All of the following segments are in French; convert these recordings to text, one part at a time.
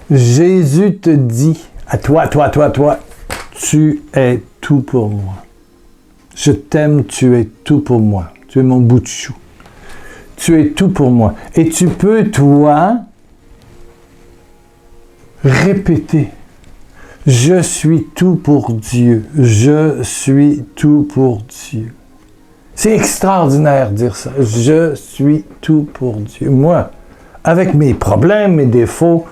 Jésus te dit, à toi, tu es tout pour moi. Je t'aime, tu es tout pour moi. Tu es mon bout de chou. Tu es tout pour moi. Et tu peux, toi, répéter. Je suis tout pour Dieu. Je suis tout pour Dieu. C'est extraordinaire de dire ça. Je suis tout pour Dieu. Moi, avec mes problèmes, mes défauts,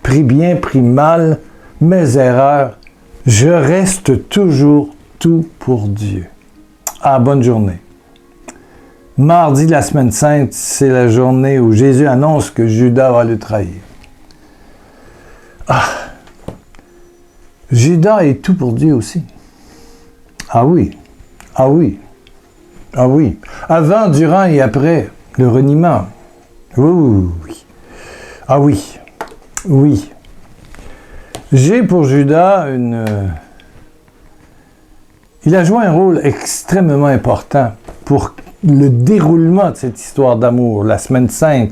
pris bien, pris mal, mes erreurs, je reste toujours tout pour Dieu. Ah, bonne journée. Mardi de la semaine sainte, c'est la journée où Jésus annonce que Judas va le trahir. Ah! Judas est tout pour Dieu aussi. Ah oui, ah oui, ah oui. Avant, durant et après le reniement. Oui, oui. Ah oui, oui. J'ai pour Judas il a joué un rôle extrêmement important pour le déroulement de cette histoire d'amour, la semaine sainte,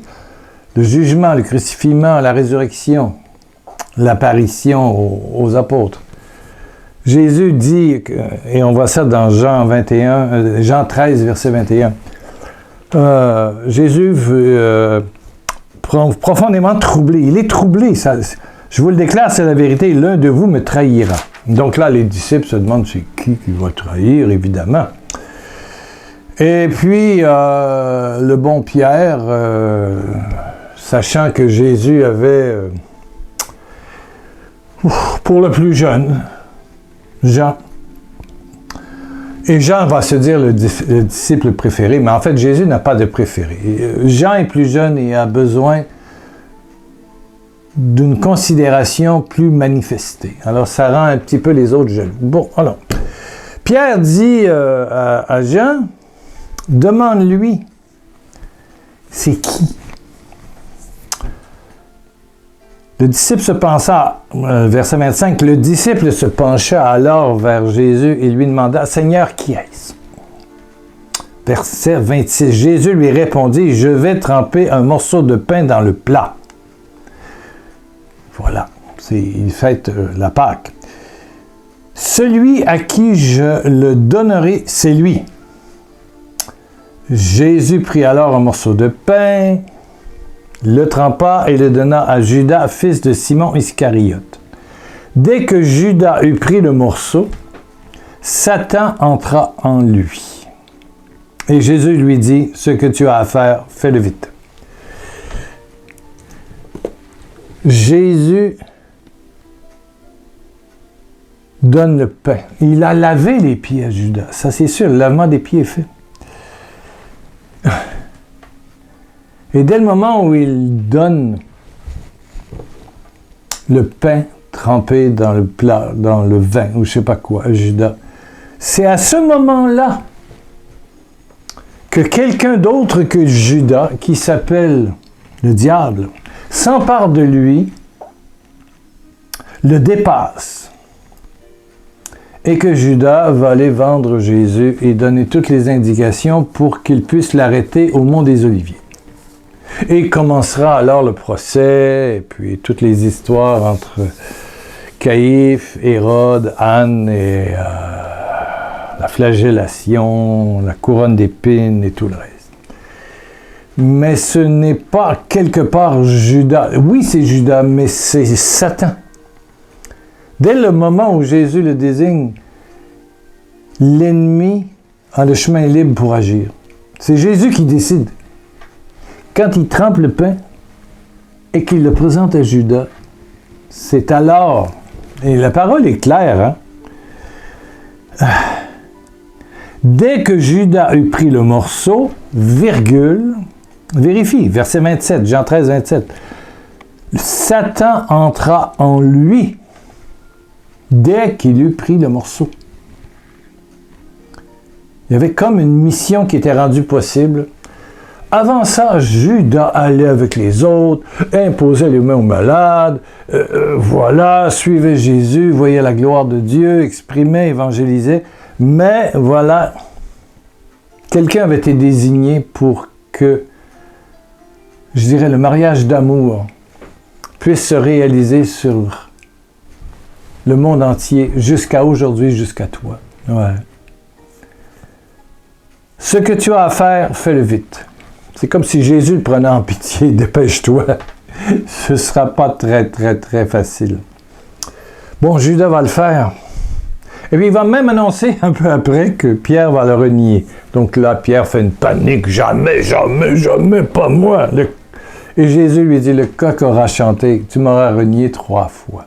le jugement, le crucifixion, la résurrection, l'apparition aux apôtres. Jésus dit, et on voit ça dans Jean 13, verset 21, Jésus veut profondément troublé. Il est troublé, ça, je vous le déclare, c'est la vérité, l'un de vous me trahira. Donc là, les disciples se demandent c'est qui va trahir, évidemment. Et puis, le bon Pierre, sachant que Jésus avait, pour le plus jeune, Jean, et Jean va se dire le disciple préféré, mais en fait, Jésus n'a pas de préféré. Jean est plus jeune et a besoin d'une considération plus manifestée. Alors, ça rend un petit peu les autres jeunes. Bon, alors, Pierre dit à Jean, demande-lui, c'est qui? Le disciple se pensa, verset 25, le disciple se pencha alors vers Jésus et lui demanda, Seigneur, qui est-ce? Verset 26, Jésus lui répondit, je vais tremper un morceau de pain dans le plat. Voilà, il fête la Pâque. Celui à qui je le donnerai, c'est lui. Jésus prit alors un morceau de pain, le trempa et le donna à Judas, fils de Simon Iscariote. Dès que Judas eut pris le morceau, Satan entra en lui. Et Jésus lui dit, ce que tu as à faire, fais-le vite. Jésus donne le pain. Il a lavé les pieds à Judas. Ça, c'est sûr, le lavement des pieds est fait. Et dès le moment où il donne le pain trempé dans le plat, dans le vin, ou je ne sais pas quoi, à Judas, c'est à ce moment-là que quelqu'un d'autre que Judas, qui s'appelle le diable, s'empare de lui, le dépasse, et que Judas va aller vendre Jésus et donner toutes les indications pour qu'il puisse l'arrêter au mont des Oliviers. Et commencera alors le procès, et puis toutes les histoires entre Caïphe, Hérode, Anne, et la flagellation, la couronne d'épines et tout le reste. Mais ce n'est pas quelque part Judas. Oui, c'est Judas, mais c'est Satan. Dès le moment où Jésus le désigne, l'ennemi a le chemin libre pour agir. C'est Jésus qui décide. Quand il trempe le pain et qu'il le présente à Judas, c'est alors, et la parole est claire, dès que Judas eut pris le morceau, virgule, vérifie, verset 27, Jean 13, 27, Satan entra en lui dès qu'il eut pris le morceau. Il y avait comme une mission qui était rendue possible. Avant ça, Judas allait avec les autres, imposait les mains aux malades, voilà, suivait Jésus, voyait la gloire de Dieu, exprimait, évangélisait. Mais voilà, quelqu'un avait été désigné pour que, je dirais, le mariage d'amour puisse se réaliser sur le monde entier, jusqu'à aujourd'hui, jusqu'à toi. Ouais. Ce que tu as à faire, fais-le vite. C'est comme si Jésus le prenait en pitié, dépêche-toi. Ce ne sera pas très, très, très facile. Bon, Judas va le faire. Et puis il va même annoncer un peu après que Pierre va le renier. Donc là, Pierre fait une panique. Jamais, jamais, jamais, pas moi. Et Jésus lui dit, le coq aura chanté, tu m'auras renié 3 fois.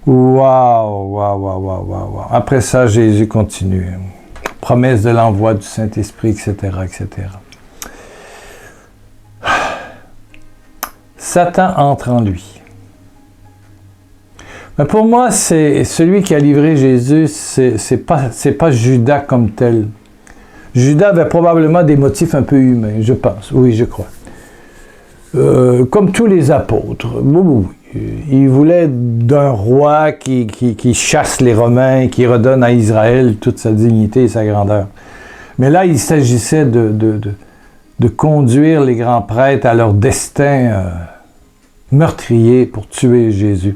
Waouh, waouh, waouh, waouh, waouh. Après ça, Jésus continue. Promesse de l'envoi du Saint-Esprit, etc., etc. Satan entre en lui. Mais pour moi, c'est celui qui a livré Jésus, c'est pas Judas comme tel. Judas avait probablement des motifs un peu humains, je pense. Oui, je crois. Comme tous les apôtres. Oui. Il voulait d'un roi qui chasse les Romains, qui redonne à Israël toute sa dignité et sa grandeur. Mais là, il s'agissait de conduire les grands prêtres à leur destin meurtrier pour tuer Jésus.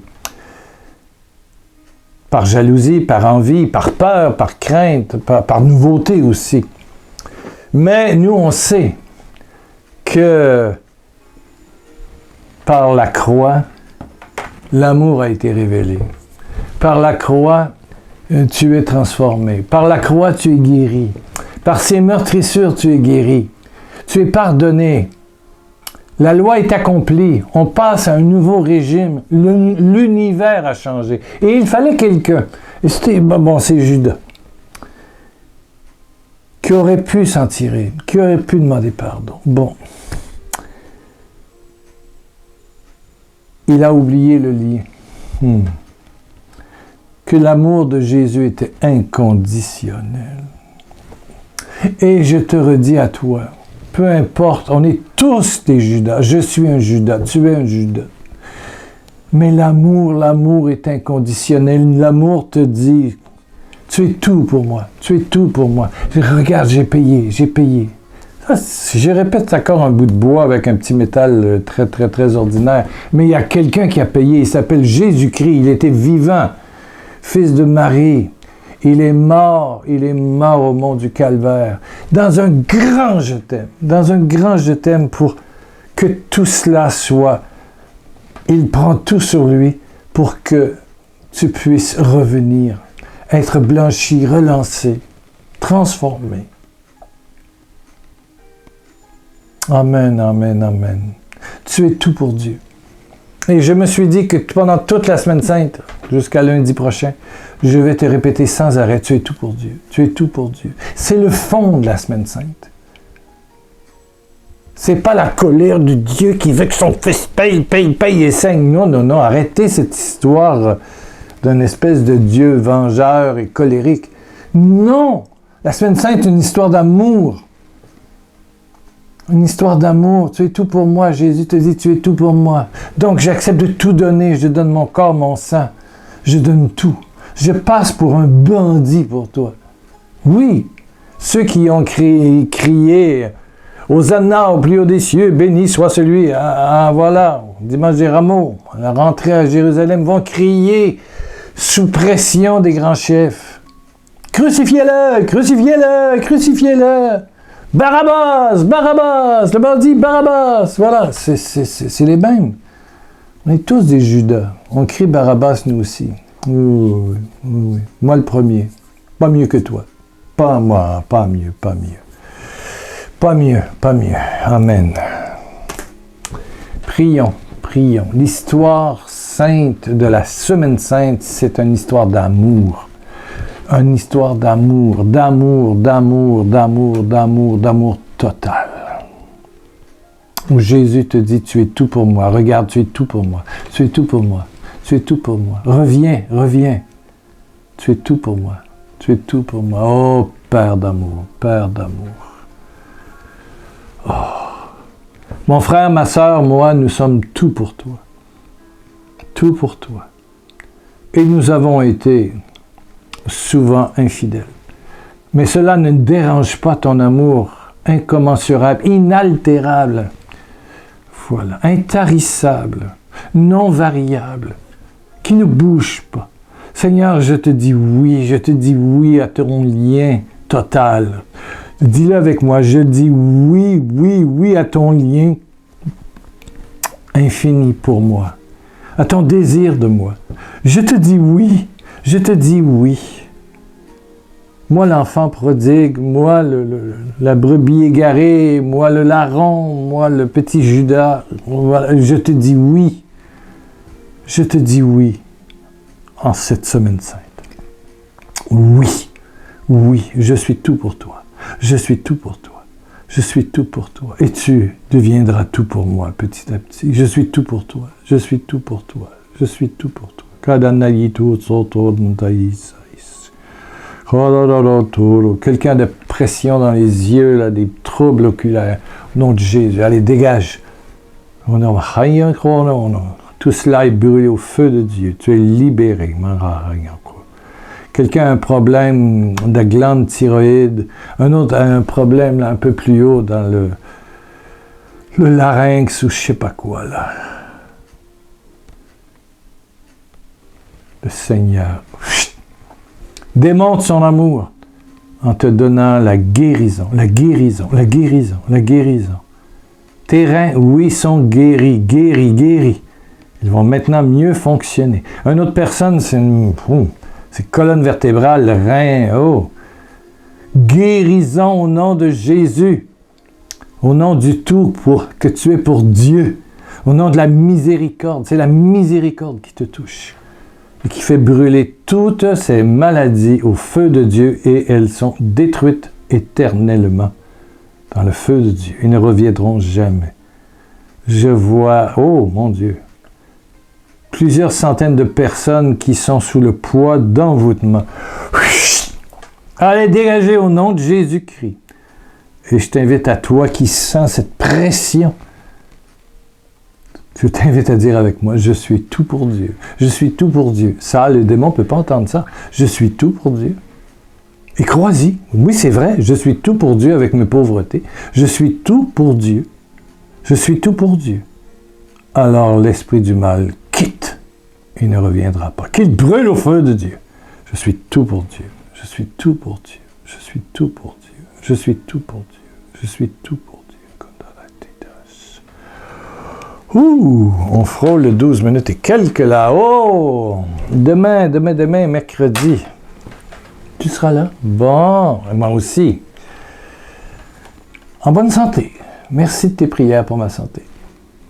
Par jalousie, par envie, par peur, par crainte, par nouveauté aussi. Mais nous, on sait que par la croix, l'amour a été révélé. Par la croix, tu es transformé. Par la croix, tu es guéri. Par ces meurtrissures, tu es guéri. Tu es pardonné. La loi est accomplie. On passe à un nouveau régime. L'univers a changé. Et il fallait quelqu'un. Et c'était, c'est Judas. Qui aurait pu s'en tirer. Qui aurait pu demander pardon. Bon. Il a oublié le lien. Que l'amour de Jésus était inconditionnel. Et je te redis à toi, peu importe, on est tous des Judas. Je suis un Judas, tu es un Judas. Mais l'amour est inconditionnel. L'amour te dit, tu es tout pour moi, tu es tout pour moi. Regarde, j'ai payé. Ça, je répète, c'est encore un bout de bois avec un petit métal très, très, très ordinaire. Mais il y a quelqu'un qui a payé. Il s'appelle Jésus-Christ. Il était vivant, fils de Marie. Il est mort au mont du Calvaire. Dans un grand je t'aime pour que tout cela soit. Il prend tout sur lui pour que tu puisses revenir, être blanchi, relancé, transformé. Amen, amen, amen. Tu es tout pour Dieu. Et je me suis dit que pendant toute la semaine sainte, jusqu'à lundi prochain, je vais te répéter sans arrêt, tu es tout pour Dieu. Tu es tout pour Dieu. C'est le fond de la semaine sainte. C'est pas la colère de Dieu qui veut que son fils paye et saigne. Non, arrêtez cette histoire d'un espèce de Dieu vengeur et colérique. Non! La semaine sainte est une histoire d'amour. Une histoire d'amour. Tu es tout pour moi. Jésus te dit, tu es tout pour moi. Donc, j'accepte de tout donner. Je donne mon corps, mon sang. Je donne tout. Je passe pour un bandit pour toi. Oui, ceux qui ont crié Hosanna au plus haut des cieux, béni soit celui. Voilà, dimanche des Rameaux, à la rentrée à Jérusalem, vont crier sous pression des grands chefs. Crucifiez-le, crucifiez-le, crucifiez-le. Barabbas, Barabbas, le bandit Barabbas. Voilà, c'est les mêmes. On est tous des Judas. On crie Barabbas nous aussi. Oui. Moi le premier. Pas mieux que toi. Pas moi, pas mieux. Pas mieux. Amen. Prions. L'histoire sainte de la semaine sainte, c'est une histoire d'amour. Une histoire d'amour total. Où Jésus te dit, tu es tout pour moi. Regarde, tu es tout pour moi. Tu es tout pour moi. Reviens. Tu es tout pour moi. Oh, Père d'amour. Oh. Mon frère, ma sœur, moi, nous sommes tout pour toi. Et nous avons été souvent infidèles. Mais cela ne dérange pas ton amour incommensurable, inaltérable, voilà, intarissable, non variable, qui ne bouge pas. Seigneur, je te dis oui à ton lien total. Dis-le avec moi, je dis oui à ton lien infini pour moi, à ton désir de moi. Je te dis oui. Moi, l'enfant prodigue, moi, la brebis égarée, moi, le larron, moi, le petit Judas, voilà, je te dis oui. Je te dis oui en cette semaine sainte. Oui, je suis tout pour toi. Je suis tout pour toi. Je suis tout pour toi. Et tu deviendras tout pour moi petit à petit. Je suis tout pour toi. Je suis tout pour toi. Je suis tout pour toi. Quelqu'un de pression dans les yeux, là, des troubles oculaires. Au nom de Jésus, allez, dégage. Tout cela est brûlé au feu de Dieu. Tu es libéré. Quelqu'un a un problème de la glande thyroïde. Un autre a un problème là, un peu plus haut dans le larynx ou je sais pas quoi là. Le Seigneur démontre son amour en te donnant la guérison. Tes reins, oui, sont guéris. Ils vont maintenant mieux fonctionner. Une autre personne, c'est colonne vertébrale, le rein, Guérison au nom de Jésus. Au nom du tout que tu es pour Dieu. Au nom de la miséricorde. C'est la miséricorde qui te touche. Et qui fait brûler toutes ces maladies au feu de Dieu et elles sont détruites éternellement dans le feu de Dieu. Ils ne reviendront jamais. Je vois, oh mon Dieu, plusieurs centaines de personnes qui sont sous le poids d'envoûtement. Allez, dégagez au nom de Jésus-Christ. Et je t'invite à toi qui sens cette pression. Je t'invite à dire avec moi, je suis tout pour Dieu. Je suis tout pour Dieu. Ça, le démon ne peut pas entendre ça. Je suis tout pour Dieu. Et crois-y. Oui, c'est vrai. Je suis tout pour Dieu avec mes pauvretés. Je suis tout pour Dieu. Je suis tout pour Dieu. Alors l'esprit du mal quitte. Il ne reviendra pas. Qu'il brûle au feu de Dieu. Je suis tout pour Dieu. Je suis tout pour Dieu. Je suis tout pour Dieu. Je suis tout pour Dieu. Je suis tout pour Dieu. On frôle le 12 minutes et quelques là. Oh! Demain, mercredi. Tu seras là? Bon, moi aussi. En bonne santé. Merci de tes prières pour ma santé.